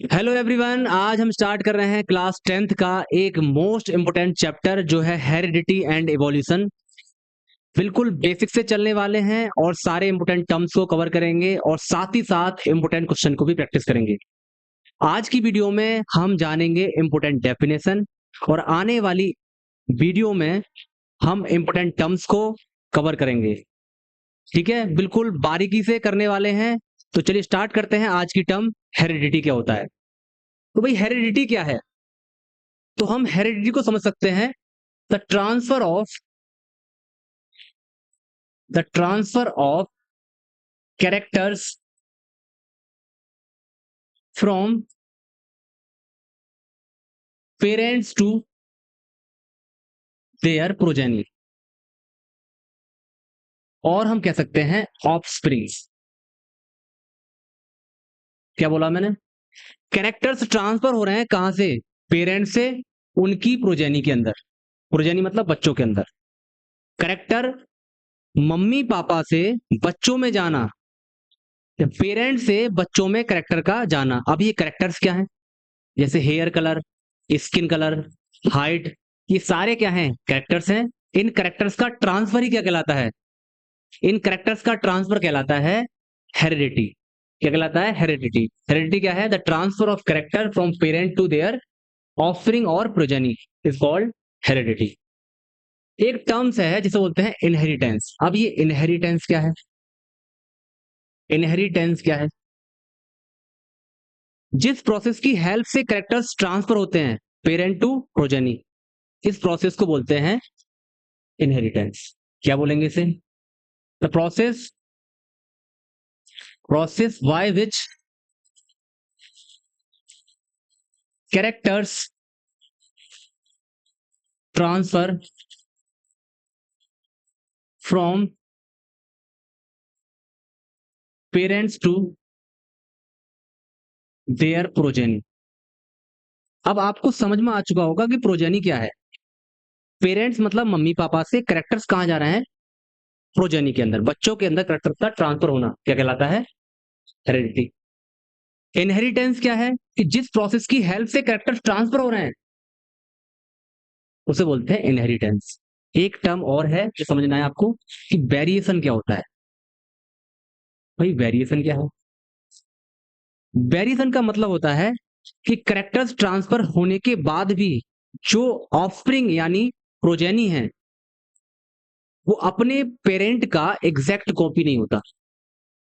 Hello everyone, आज हम start कर रहे हैं क्लास 10th का एक मोस्ट इंपोर्टेंट चैप्टर जो है हेरिडिटी एंड इवोल्यूशन। बिल्कुल बेसिक से चलने वाले हैं और सारे इंपोर्टेंट टर्म्स को कवर करेंगे और साथ ही साथ इंपोर्टेंट क्वेश्चन को भी प्रैक्टिस करेंगे। आज की वीडियो में हम जानेंगे इंपोर्टेंट डेफिनेशन और आने वाली वीडियो में हम इंपोर्टेंट टर्म्स को कवर करेंगे। ठीक है, बिल्कुल बारीकी से करने वाले हैं। तो चलिए स्टार्ट करते हैं। आज की टर्म हेरिडिटी क्या होता है। तो भाई हेरिडिटी क्या है? तो हम हेरिडिटी को समझ सकते हैं the transfer of characters from parents to their progeny, और हम कह सकते हैं ऑफस्प्रिंग्स। क्या बोला मैंने? कैरेक्टर्स ट्रांसफर हो रहे हैं कहां से? पेरेंट्स से उनकी प्रोजेनी के अंदर। प्रोजेनी मतलब बच्चों के अंदर। कैरेक्टर मम्मी पापा से बच्चों में जाना, पेरेंट्स से बच्चों में कैरेक्टर का जाना। अब ये कैरेक्टर्स क्या हैं? जैसे hair colour, skin colour, height, ये सारे क्या हैं? कैरेक्टर्स हैं। इन कैरेक्टर्स का ट्रांसफर ही क्या कहलाता है? इन कैरेक्टर्स का ट्रांसफर कहलाता है हेरिडिटी। क्या कहलाता है? हेरिडिटी। हेरिडिटी क्या है? The transfer of character from parent to their offspring और प्रोजेनी इज कॉल्ड हेरिडिटी। एक टर्म्स है जिसे बोलते हैं इनहेरिटेंस। अब ये इनहेरिटेंस क्या है? इनहेरिटेंस क्या है? जिस प्रोसेस की हेल्प से कैरेक्टर्स ट्रांसफर होते हैं पेरेंट टू प्रोजेनी, इस प्रोसेस को बोलते हैं इनहेरिटेंस। क्या बोलेंगे इसे? The process by which characters transfer from parents to their progeny. अब आपको समझ में आ चुका होगा कि प्रोजेनी क्या है। पेरेंट्स मतलब मम्मी पापा से कैरेक्टर्स कहां जा रहे हैं? प्रोजेनी के अंदर, बच्चों के अंदर कैरेक्टर का ट्रांसफर होना क्या कहलाता है? हेरिडिटी। इनहेरिटेंस क्या है? कि जिस प्रोसेस की हेल्प से कैरेक्टर्स ट्रांसफर हो रहे हैं उसे बोलते हैं इनहेरिटेंस। एक टर्म और है जो समझना है आपको कि वेरिएशन क्या होता है। भाई वेरिएशन क्या है? वेरिएशन का मतलब होता है कि कैरेक्टर्स ट्रांसफर होने के बाद भी जो ऑफस्प्रिंग यानी प्रोजेनी है वो अपने पेरेंट का एग्जैक्ट कॉपी नहीं होता,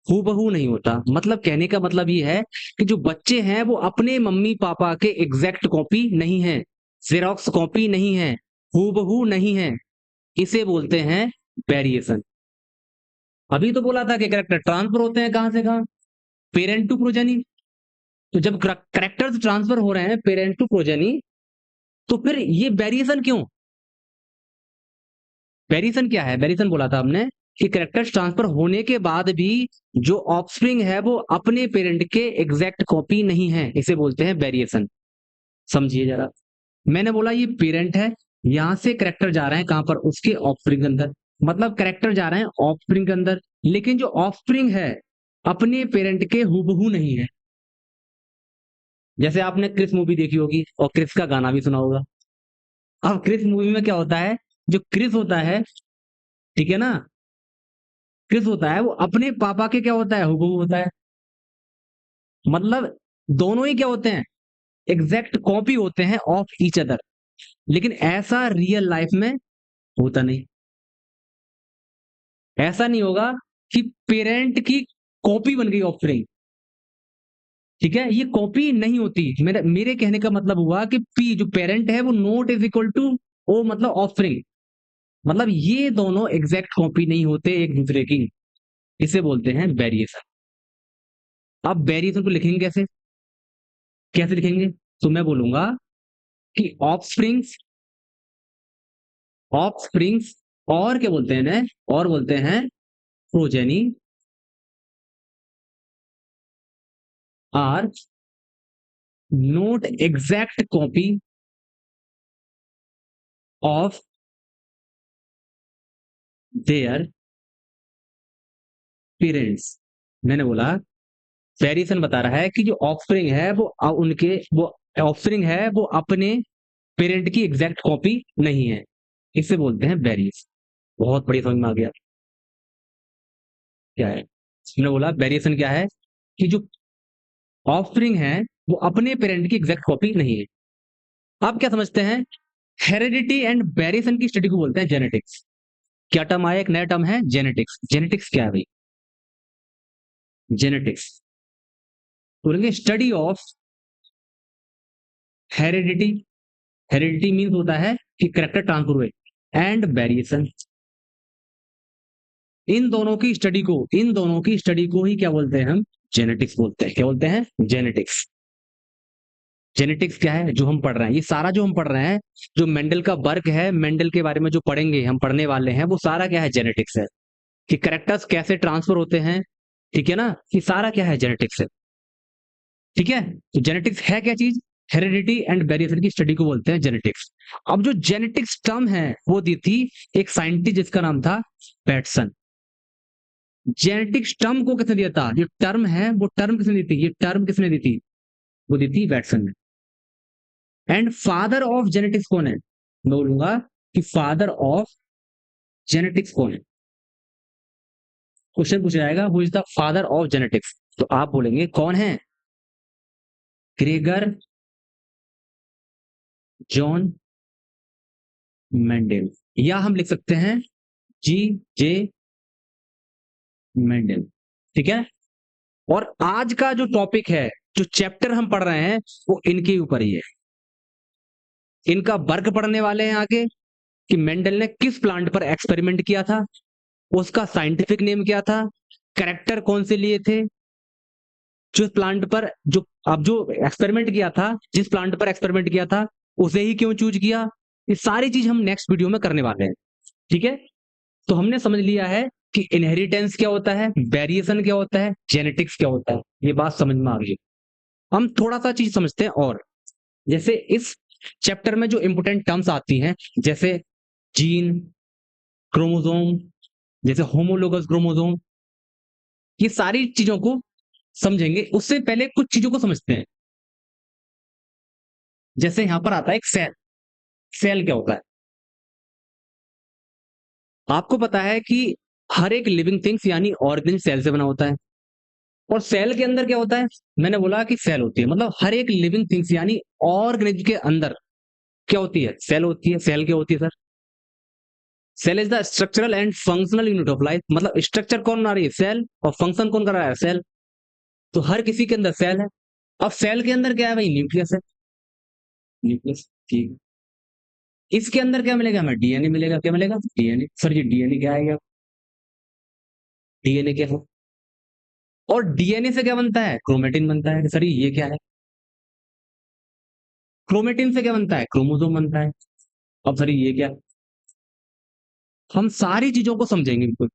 हूबहू नहीं होता। मतलब कहने का मतलब ये है कि जो बच्चे हैं वो अपने मम्मी पापा के एग्जैक्ट कॉपी नहीं है, जेरोक्स कॉपी नहीं है, हूबहू नहीं है। इसे बोलते हैं वेरिएशन। अभी तो बोला था कि कैरेक्टर ट्रांसफर होते हैं कहां से कहां? Parent to progeny. तो जब कैरेक्टर्स ट्रांसफर हो रहे हैं पेरेंट टू प्रोजेनी तो फिर ये वेरिएशन क्यों? वेरिएशन क्या है? वेरिएशन बोला था हमने कि कैरेक्टर्स ट्रांसफर होने के बाद भी जो ऑफस्प्रिंग है वो अपने पेरेंट के एग्जैक्ट कॉपी नहीं है, इसे बोलते हैं वेरिएशन। समझिए जरा। मैंने बोला ये पेरेंट है, यहां से कैरेक्टर जा रहे हैं कहां पर? उसके ऑफस्प्रिंग के अंदर। मतलब कैरेक्टर जा रहे हैं ऑफस्प्रिंग के अंदर, लेकिन जो ऑफस्प्रिंग है अपने पेरेंट के हूबहू नहीं है। जैसे आपने क्रिस मूवी देखी होगी और क्रिस का गाना भी सुना होगा। अब क्रिस मूवी में क्या होता है? जो क्रिस होता है, ठीक है ना, क्रिस होता है वो अपने पापा के क्या होता है? हूबहू होता है। मतलब दोनों ही क्या होते हैं? एग्जैक्ट कॉपी होते हैं ऑफ ईच अदर। लेकिन ऐसा रियल लाइफ में होता नहीं। ऐसा नहीं होगा कि पेरेंट की कॉपी बन गई ऑफस्प्रिंग। ठीक है, ये कॉपी नहीं होती। मेरे कहने का मतलब हुआ कि पी जो पेरेंट है वो not is equal to O मतलब ऑफस्प्रिंग। मतलब ये दोनों एग्जैक्ट कॉपी नहीं होते एक दूसरे की। इसे बोलते हैं वेरिएशन। अब वेरिएशन को लिखेंगे कैसे? कैसे लिखेंगे? तो मैं बोलूंगा कि ऑफ स्प्रिंग्स और क्या बोलते हैं ना, और बोलते हैं progeny are not exact copy of their parents. मैंने बोला वेरिएशन बता रहा है कि जो ऑफस्प्रिंग है वो ऑफस्प्रिंग है वो अपने पेरेंट की एग्जैक्ट कॉपी नहीं है, इसे बोलते हैं वेरिएशन। बहुत बढ़िया, समझ में आ गया क्या है। हमने बोला वेरिएशन क्या है कि जो ऑफस्प्रिंग है वो अपने पेरेंट की एग्जैक्ट कॉपी नहीं है। आप क्या समझते हैं, हेरेडिटी एंड वेरिएशन की स्टडी को बोलते हैं जेनेटिक्स। क्या टर्म आया, एक नया टर्म है जेनेटिक्स। जेनेटिक्स क्या है भाई, जेनेटिक्स बोलेंगे study of heredity. Heredity means होता है कि करेक्टर ट्रांसफर हुए, एंड वेरिएशन। इन दोनों की स्टडी को ही क्या बोलते हैं हम, जेनेटिक्स बोलते हैं। क्या बोलते हैं, जेनेटिक्स। जेनेटिक्स क्या है, जो हम पढ़ रहे हैं, ये सारा जो हम पढ़ रहे हैं, जो मेंडल का वर्क है, मेंडल के बारे में जो पढ़ेंगे, हम पढ़ने वाले हैं, वो सारा क्या है, जेनेटिक्स है। कि करेक्टर्स कैसे ट्रांसफर होते हैं, ठीक है ना, ये सारा क्या है, जेनेटिक्स है। ठीक है, तो जेनेटिक्स है क्या चीज, हेरिडिटी एंड वेरिएशन की स्टडी को बोलते हैं जेनेटिक्स। अब जो जेनेटिक्स टर्म है वो दी थी एक साइंटिस्ट जिसका नाम था पैटसन। जेनेटिक्स टर्म को किसने दिया था, जो टर्म है वो टर्म किसने दी थी, ये टर्म किसने दी थी, वो दी थी वैटसन ने। एंड फादर ऑफ जेनेटिक्स कौन है, मैं बोलूंगा कि फादर ऑफ जेनेटिक्स कौन है। क्वेश्चन पूछा जाएगा who is the father of genetics, तो आप बोलेंगे कौन है, ग्रेगर जॉन मेंडल, या हम लिख सकते हैं जी जे मेंडल। ठीक है, और आज का जो टॉपिक है, जो चैप्टर हम पढ़ रहे हैं, वो इनके ऊपर ही है। इनका वर्क पढ़ने वाले हैं आगे, कि मेंडल ने किस प्लांट पर एक्सपेरिमेंट किया था, उसका साइंटिफिक नेम क्या था, कैरेक्टर कौन से लिए थे, जिस प्लांट पर जो अब जो एक्सपेरिमेंट किया था, जिस प्लांट पर एक्सपेरिमेंट किया था उसे ही क्यों चूज किया, ये सारी चीज हम नेक्स्ट वीडियो में करने वाले हैं। ठीक है, तो हमने समझ लिया है कि इनहेरिटेंस क्या होता है, वेरिएशन क्या होता है, जेनेटिक्स क्या होता है, ये बात समझ में आ गई। हम थोड़ा सा चीज समझते हैं, और जैसे इस चैप्टर में जो इंपोर्टेंट टर्म्स आती हैं, जैसे जीन, क्रोमोसोम, जैसे होमोलोगस क्रोमोसोम, ये सारी चीजों को समझेंगे। उससे पहले कुछ चीजों को समझते हैं। जैसे यहां पर आता है एक सेल। सेल क्या होता है, आपको पता है कि हर एक लिविंग थिंग्स यानी ऑर्गेनिज्म सेल से बना होता है। और सेल के अंदर क्या होता है, मैंने बोला कि सेल होती है, मतलब हर एक लिविंग थिंग्स यानी ऑर्गेनिज्म के अंदर क्या होती है, सेल होती है। सेल क्या होती है sir, cell is the structural and functional unit of life. मतलब स्ट्रक्चर कौन बना रही है, सेल, और फंक्शन कौन कर रहा है, सेल। तो हर किसी के अंदर सेल है। अब सेल के अंदर क्या है भाई, न्यूक्लियस है। न्यूक्लियस, ठीक। इसके अंदर क्या मिलेगा, हमें डीएनए मिलेगा। क्या मिलेगा, डीएनए। सर ये डीएनए क्या है, डीएनए क्या है, और डीएनए से क्या बनता है, क्रोमेटिन बनता है। सर ये क्या है, क्रोमेटिन से क्या बनता है, क्रोमोसोम बनता है। अब सर ये क्या है, हम सारी चीजों को समझेंगे बिल्कुल।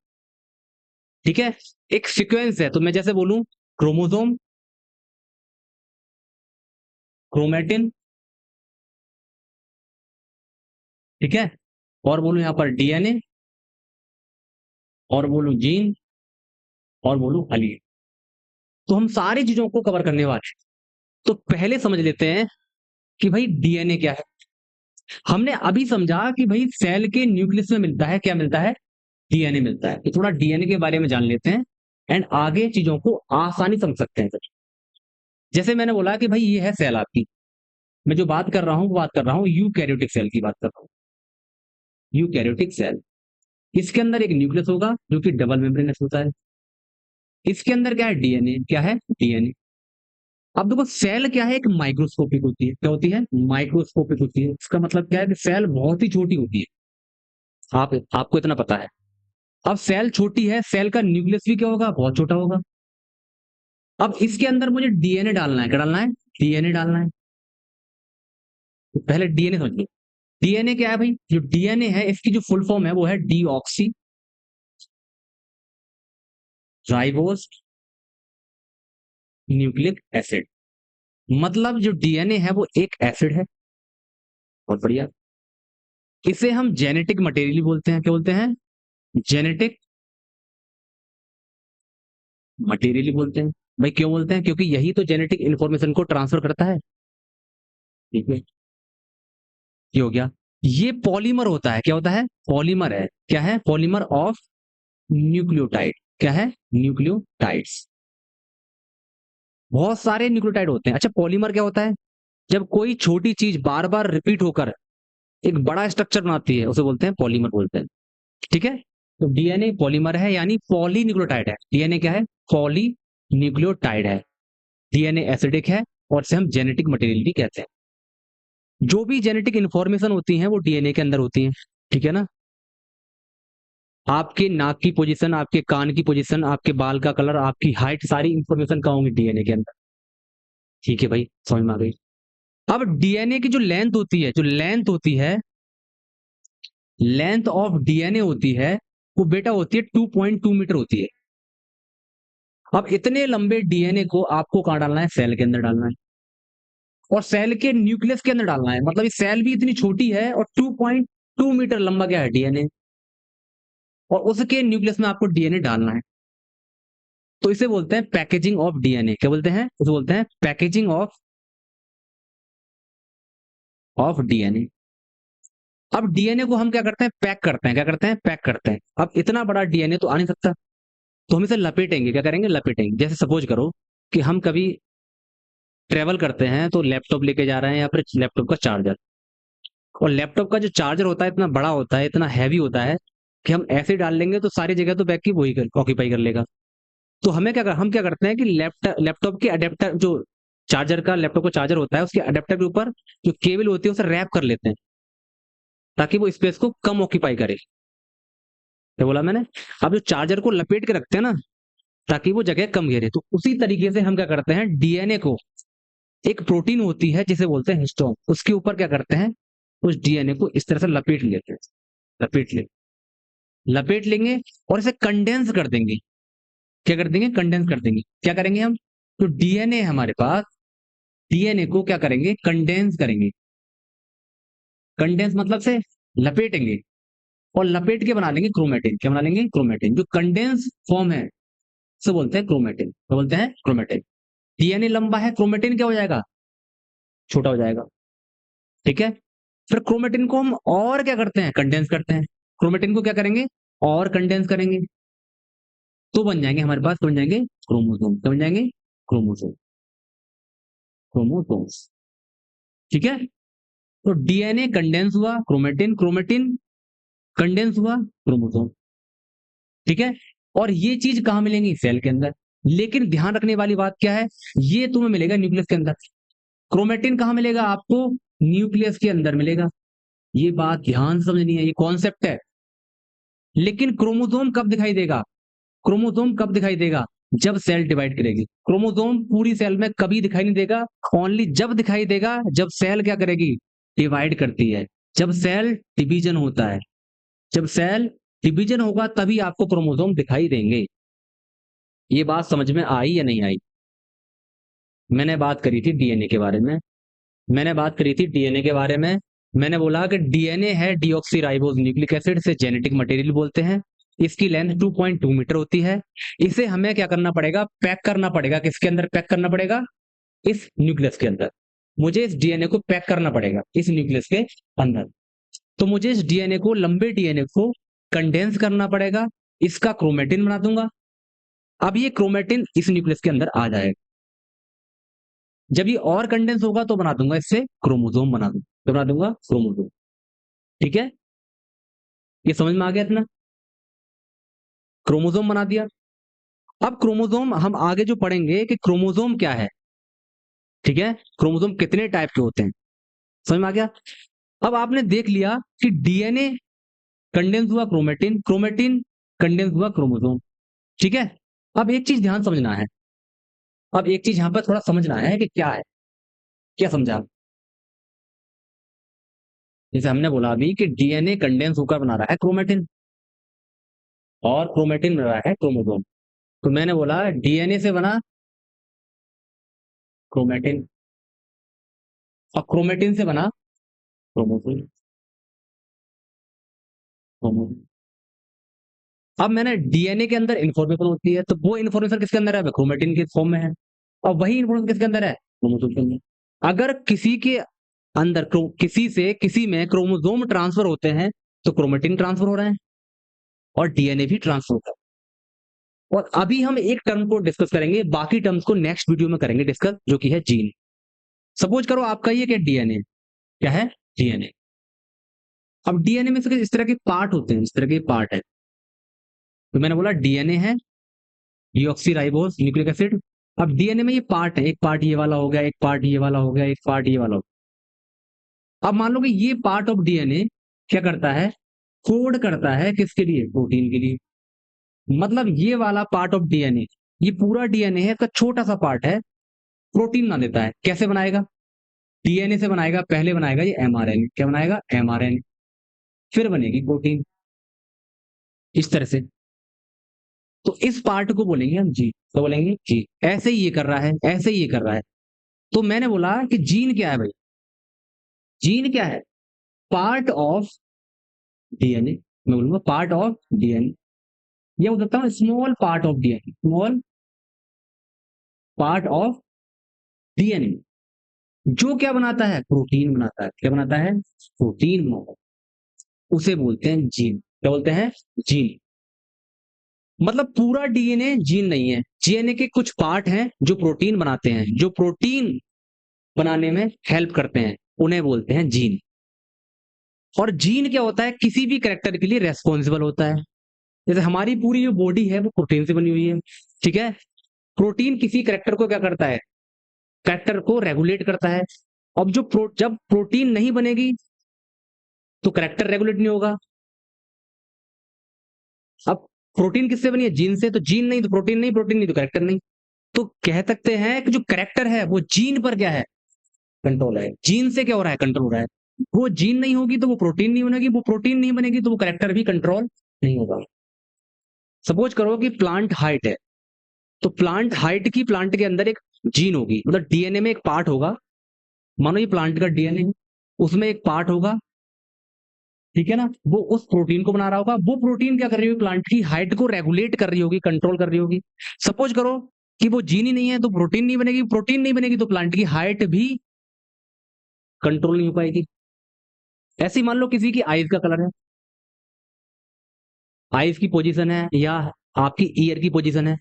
ठीक है, एक सीक्वेंस है, तो मैं जैसे बोलूं क्रोमोसोम, क्रोमेटिन, ठीक है, और बोलूं यहां पर डीएनए, और बोलूं जीन, और बोलूं अलील, तो हम सारी चीजों को कवर करने वाले हैं। तो पहले समझ लेते हैं कि भाई डीएनए क्या है। हमने अभी समझा कि भाई सेल के न्यूक्लियस में मिलता है, क्या मिलता है, डीएनए मिलता है। तो थोड़ा डीएनए के बारे में जान लेते हैं, एंड आगे चीजों को आसानी समझ सकते हैं। जैसे मैंने बोला कि भाई ये है सेल आपकी, मैं जो बात कर रहा हूं वो बात कर रहा हूं यूकैरियोटिक सेल की बात कर रहा हूं। यूकैरियोटिक सेल, इसके अंदर एक न्यूक्लियस होगा जो कि डबल मेम्ब्रेनस होता है। इसके अंदर क्या है, डीएनए। क्या है, डीएनए। अब देखो सेल क्या है, एक माइक्रोस्कोपिक होती है। क्या होती है, माइक्रोस्कोपिक होती है। इसका मतलब क्या है कि सेल बहुत ही छोटी होती है। आपको इतना पता है। अब सेल छोटी है, सेल का न्यूक्लियस भी क्या होगा, बहुत छोटा होगा। अब इसके अंदर मुझे डीएनए डालना है। क्या डालना है, डीएनए डालना है। तो पहले डीएनए समझ लो। डीएनए क्या है भाई, जो डीएनए है इसकी जो फुल फॉर्म है वो है डीऑक्सी राइबोस न्यूक्लिक एसिड। मतलब जो डीएनए है वो एक एसिड है। बहुत बढ़िया। इसे हम जेनेटिक मटेरियल बोलते हैं। क्या बोलते हैं, जेनेटिक मटेरियल बोलते हैं। भाई क्यों बोलते हैं? क्योंकि यही तो जेनेटिक इंफॉर्मेशन को ट्रांसफर करता है। ठीक है, ये हो गया। ये पॉलीमर होता है, क्या होता है? पॉलीमर है। क्या है? Polymer of nucleotide. क्या है? न्यूक्लियोटाइड्स। बहुत सारे न्यूक्लियोटाइड होते हैं। अच्छा, पॉलीमर क्या होता है? जब कोई छोटी चीज बार बार रिपीट होकर एक बड़ा स्ट्रक्चर बनाती है, उसे बोलते हैं पॉलीमर बोलते हैं। ठीक है, तो डीएनए पॉलीमर है, यानी पॉली न्यूक्लियोटाइड है। डीएनए क्या है? पॉली न्यूक्लियोटाइड है। डीएनए एसिडिक है, और इसे हम जेनेटिक मटेरियल भी कहते हैं। जो भी जेनेटिक इंफॉर्मेशन होती है वो डीएनए के अंदर होती है। ठीक है ना? आपके नाक की पोजीशन, आपके कान की पोजीशन, आपके बाल का कलर, आपकी हाइट, सारी इंफॉर्मेशन कहाँ होंगी? डीएनए के अंदर। ठीक है भाई, समझ में आ गई। अब डीएनए की जो लेंथ होती है, लेंथ ऑफ डीएनए होती है, वो बेटा होती है 2.2 मीटर होती है। अब इतने लंबे डीएनए को आपको कहाँ डालना है? सेल के अंदर डालना है, और सेल के न्यूक्लियस के अंदर डालना है। मतलब इस सेल भी इतनी छोटी है, और 2.2 मीटर लंबा क्या है? डीएनए। और उसके न्यूक्लियस में आपको डीएनए डालना है। तो इसे बोलते हैं पैकेजिंग ऑफ डीएनए। क्या बोलते हैं? उसे बोलते हैं पैकेजिंग ऑफ डीएनए। अब डीएनए को हम क्या करते हैं? पैक करते हैं। क्या करते हैं? पैक करते हैं। अब इतना बड़ा डीएनए तो आ नहीं सकता, तो हम इसे लपेटेंगे। क्या करेंगे? लपेटेंगे। जैसे सपोज करो कि हम कभी ट्रेवल करते हैं, तो लैपटॉप लेके जा रहे हैं, या फिर लैपटॉप का चार्जर। और लैपटॉप का जो चार्जर होता है इतना बड़ा होता है, इतना हैवी होता है, कि हम ऐसे डाल लेंगे तो सारी जगह तो बैग की वही ऑक्यूपाई कर लेगा। तो हम क्या करते हैं कि लैपटॉप के अडेप्टर, जो चार्जर का, लैपटॉप का चार्जर होता है, उसके अडेप्टर के ऊपर जो केबल होती है उसे रैप कर लेते हैं, ताकि वो स्पेस को कम ऑक्यूपाई करे। क्या बोला मैंने? अब जो चार्जर को लपेट के रखते हैं ना, ताकि वो जगह कम घेरे, तो उसी तरीके से हम क्या करते हैं? डीएनए को, एक प्रोटीन होती है जिसे बोलते हैं हिस्टोन, उसके ऊपर क्या करते हैं? उस डीएनए को इस तरह से लपेट लेते हैं। लपेट ले लपेट लेंगे, और इसे कंडेंस कर देंगे। क्या कर देंगे? कंडेंस कर देंगे। क्या करेंगे हम? तो डीएनए हमारे पास, डीएनए को क्या करेंगे? कंडेंस करेंगे। कंडेंस मतलब से लपेटेंगे, और लपेट के बना लेंगे क्रोमेटिन। क्या बना लेंगे? क्रोमेटिन। जो कंडेंस फॉर्म है से बोलते हैं क्रोमेटिन। क्या बोलते हैं? क्रोमेटिन। डीएनए लंबा है, क्रोमेटिन क्या हो जाएगा? छोटा हो जाएगा। ठीक है, फिर क्रोमेटिन को हम और क्या करते हैं? कंडेंस करते हैं। क्रोमेटिन को क्या करेंगे? और कंडेंस करेंगे, तो बन जाएंगे हमारे पास, तो बन जाएंगे क्रोमोसोम। क्या बन जाएंगे? क्रोमोसोम। क्रोमोसोम्स। ठीक है, तो डीएनए कंडेंस हुआ, क्रोमेटिन, क्रोमेटिन कंडेंस हुआ, क्रोमोसोम। ठीक है, और ये चीज कहां मिलेंगी? सेल के अंदर। लेकिन ध्यान रखने वाली बात क्या है? ये तुम्हें मिलेगा न्यूक्लियस के अंदर। क्रोमेटिन कहां मिलेगा आपको? न्यूक्लियस के अंदर मिलेगा। ये बात ध्यान से समझनी है, ये कॉन्सेप्ट है। लेकिन क्रोमोसोम कब दिखाई देगा? क्रोमोसोम कब दिखाई देगा? जब सेल डिवाइड करेगी। क्रोमोसोम पूरी सेल में कभी दिखाई नहीं देगा, ओनली जब दिखाई देगा जब सेल क्या करेगी? डिवाइड करती है। जब सेल डिवीजन होता है, जब सेल डिवीजन होगा तभी आपको क्रोमोसोम दिखाई देंगे। ये बात समझ में आई या नहीं आई? मैंने बात करी थी डीएनए के बारे में। मैंने बात करी थी डीएनए के बारे में। मैंने बोला कि डीएनए है डीऑक्सीराइबोज न्यूक्लिक एसिड, से जेनेटिक मटेरियल बोलते हैं। इसकी लेंथ 2.2 मीटर होती है। इसे हमें क्या करना पड़ेगा? पैक करना पड़ेगा। किसके अंदर पैक करना पड़ेगा? इस न्यूक्लियस के अंदर। मुझे इस डीएनए को पैक करना पड़ेगा इस न्यूक्लियस के अंदर। तो मुझे इस डीएनए को, लंबे डीएनए को कंडेंस करना पड़ेगा। इसका क्रोमेटिन बना दूंगा। अब ये क्रोमेटिन इस न्यूक्लियस के अंदर आ जाएगा। जब ये और कंडेंस होगा तो बना दूंगा इससे क्रोमोसोम, बना दूंगा तो बना दूंगा क्रोमोसोम। ठीक है, ये समझ में आ गया इतना? क्रोमोसोम बना दिया। अब क्रोमोसोम हम आगे जो पढ़ेंगे कि क्रोमोसोम क्या है। ठीक है, क्रोमोसोम कितने टाइप के होते हैं, समझ में आ गया? अब आपने देख लिया कि डीएनए कंडेंस हुआ क्रोमेटिन, क्रोमेटिन कंडेंस हुआ क्रोमोसोम। ठीक है, अब एक चीज ध्यान समझना है। अब एक चीज यहां पर थोड़ा समझना है कि क्या है। क्या समझा? जैसे हमने बोला अभी कि डीएनए कंडेंस होकर बना रहा है क्रोमेटिन, और क्रोमेटिन बना रहा है क्रोमोसोम। तो मैंने बोला डीएनए से बना क्रोमेटिन, और क्रोमेटिन से बना क्रोमोसोम। क्रोमोसोम। अब मैंने डीएनए के अंदर इंफॉर्मेशन होती है, तो वो इंफॉर्मेशन किसके अंदर है? क्रोमेटिन के फॉर्म में है। और वही इंफॉर्मेशन किसके अंदर है? क्रोमोसोम के अंदर। अगर किसी के अंदर किसी से किसी में क्रोमोसोम ट्रांसफर होते हैं तो क्रोमेटिन ट्रांसफर हो रहा है और डीएनए भी ट्रांसफर होता है। और अभी हम एक टर्म को डिस्कस करेंगे, बाकी टर्म्स को नेक्स्ट वीडियो में करेंगे डिस्कस, जो कि है जीन। सपोज करो आपका ये क्या डीएनए, क्या है? डीएनए। अब डीएनए में से इस तरह के पार्ट होते हैं, इस तरह के पार्ट है। तो मैंने बोला डीएनए है, डीऑक्सीराइबोस न्यूक्लिक एसिड। अब डीएनए में ये पार्ट है, एक पार्ट ये वाला हो गया, एक पार्ट ये वाला हो गया, एक पार्ट ये वाला हो गया। अब मान लो कि ये पार्ट ऑफ डीएनए क्या करता है? कोड करता है किसके लिए? प्रोटीन के लिए। मतलब ये वाला पार्ट ऑफ डीएनए, ये पूरा डीएनए है, इसका छोटा सा पार्ट है, प्रोटीन बना देता है। कैसे बनाएगा? डीएनए से बनाएगा, पहले बनाएगा ये एमआरएनए। क्या बनाएगा? एमआरएनए। फिर बनेगी प्रोटीन, इस तरह से। तो इस पार्ट को बोलेंगे हम जी। तो बोलेंगे जी, ऐसे ही ये कर रहा है, ऐसे ही ये कर रहा है। तो मैंने बोला कि जीन क्या है भाई? जीन क्या है? Part of DNA. मैं बोलूंगा पार्ट ऑफ डीएनए, ये बोल सकता हूँ small part of DNA, small part of DNA. जो क्या बनाता है? प्रोटीन बनाता है। क्या बनाता है? प्रोटीन बनाता है। उसे बोलते हैं जीन। क्या बोलते हैं? जीन। मतलब पूरा डीएनए जीन नहीं है, डीएनए के कुछ पार्ट हैं जो प्रोटीन बनाते हैं, जो प्रोटीन बनाने में हेल्प करते हैं, उन्हें बोलते हैं जीन। और जीन क्या होता है? किसी भी कैरेक्टर के लिए रेस्पॉन्सिबल होता है। जैसे हमारी पूरी जो बॉडी है वो प्रोटीन से बनी हुई है, ठीक है? प्रोटीन किसी कैरेक्टर को क्या करता है? कैरेक्टर को रेगुलेट करता है। अब जब प्रोटीन नहीं बनेगी तो कैरेक्टर रेगुलेट नहीं होगा। अब प्रोटीन किससे बनी है? जीन से। तो जीन नहीं तो प्रोटीन नहीं, प्रोटीन नहीं तो कैरेक्टर नहीं। तो कह सकते हैं कि जो कैरेक्टर है वो जीन पर क्या है? कंट्रोल है। जीन से क्या हो रहा है? कंट्रोल हो रहा है। वो जीन नहीं होगी तो वो प्रोटीन नहीं बनेगी, वो प्रोटीन नहीं बनेगी तो वो कैरेक्टर भी कंट्रोल नहीं होगा। सपोज करो कि प्लांट हाइट है, तो प्लांट हाइट की प्लांट के अंदर एक जीन होगी, मतलब डीएनए में एक पार्ट होगा। मानो ये प्लांट का डीएनए है, उसमें एक पार्ट होगा, ठीक है ना? वो उस प्रोटीन को बना रहा होगा। वो प्रोटीन क्या कर रही होगी? प्लांट की हाइट को रेगुलेट कर रही होगी, कंट्रोल कर रही होगी। सपोज करो कि वो जीन ही नहीं है तो प्रोटीन नहीं बनेगी, प्रोटीन नहीं बनेगी तो प्लांट की हाइट भी कंट्रोल नहीं हो पाएगी। ऐसे ही मान लो किसी की आईज का कलर है, आईज की पोजीशन है या आपकी ईयर की पोजीशन है,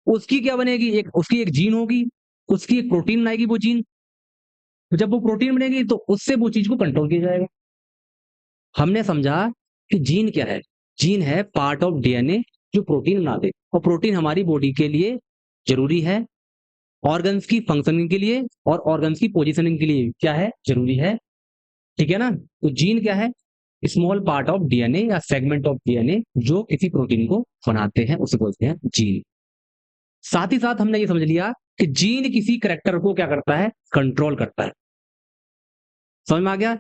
उसकी क्या बनेगी? उसकी एक जीन होगी, उसकी एक प्रोटीन बनाएगी वो जीन। तो जब वो प्रोटीन बनेगी तो उससे वो चीज को कंट्रोल किया जाएगा। हमने समझा कि जीन क्या है? जीन है पार्ट ऑफ डीएनए जो प्रोटीन बना दे, और प्रोटीन हमारी बॉडी के लिए जरूरी है, ऑर्गन्स की फंक्शनिंग के लिए और ऑर्गन्स की पोजीशनिंग के लिए क्या है? जरूरी है, ठीक है ना? तो जीन क्या है? स्मॉल पार्ट ऑफ डीएनए या सेगमेंट ऑफ डीएनए जो किसी प्रोटीन को बनाते हैं, उसे बोलते हैं जीन। साथ ही साथ हमने ये समझ लिया कि जीन किसी कैरेक्टर को क्या करता है? कंट्रोल करता है। समझ में आ गया?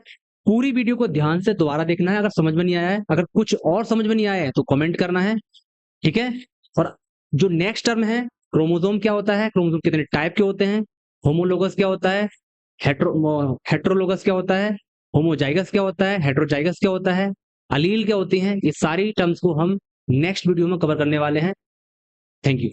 पूरी वीडियो को ध्यान से दोबारा देखना है, अगर समझ में नहीं आया है, अगर कुछ और समझ में नहीं आया है तो कमेंट करना है, ठीक है? और जो नेक्स्ट टर्म है, क्रोमोसोम क्या होता है, क्रोमोसोम कितने टाइप के होते हैं, होमोलोगस क्या होता है, हेट्रोलोगस क्या होता है, होमोजाइगस क्या होता है, हेट्रोजाइगस क्या होता है, अलील क्या होती हैं, ये सारी टर्म्स को हम नेक्स्ट वीडियो में कवर करने वाले हैं। Thank you.